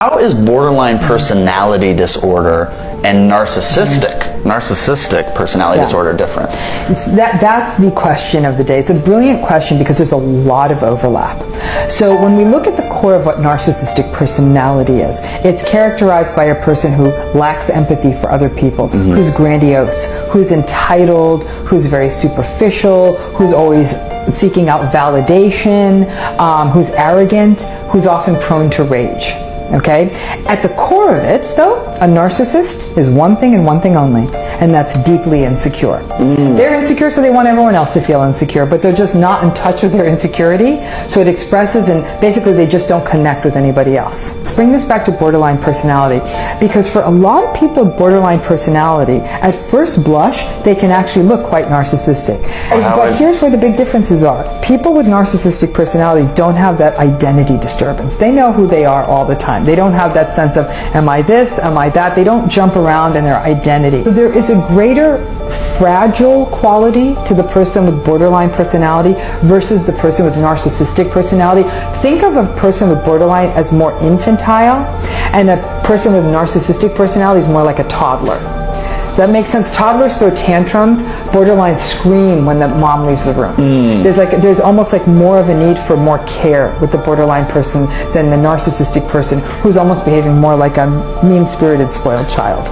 How is borderline personality disorder and narcissistic personality disorder different? That's the question of the day. It's a brilliant question because there's a lot of overlap. So when we look at the core of what narcissistic personality is, it's characterized by a person who lacks empathy for other people, who's grandiose, who's entitled, who's very superficial, who's always seeking out validation, who's arrogant, who's often prone to rage. Okay? At the core of it, though, a narcissist is one thing and one thing only, and that's deeply insecure. They're insecure, so they want everyone else to feel insecure, but they're just not in touch with their insecurity, so it expresses, and basically they just don't connect with anybody else. Let's bring this back to borderline personality, because for a lot of people with borderline personality, at first blush, they can actually look quite narcissistic. But here's where the big differences are. People with narcissistic personality don't have that identity disturbance. They know who they are all the time. They don't have that sense of, am I this, am I that? They don't jump around in their identity. So there is a greater fragile quality to the person with borderline personality versus the person with narcissistic personality. Think of a person with borderline as more infantile, and a person with narcissistic personality is more like a toddler. Does that make sense? Toddlers throw tantrums, borderline scream when the mom leaves the room. There's almost like more of a need for more care with the borderline person than the narcissistic person, who's almost behaving more like a mean-spirited, spoiled child.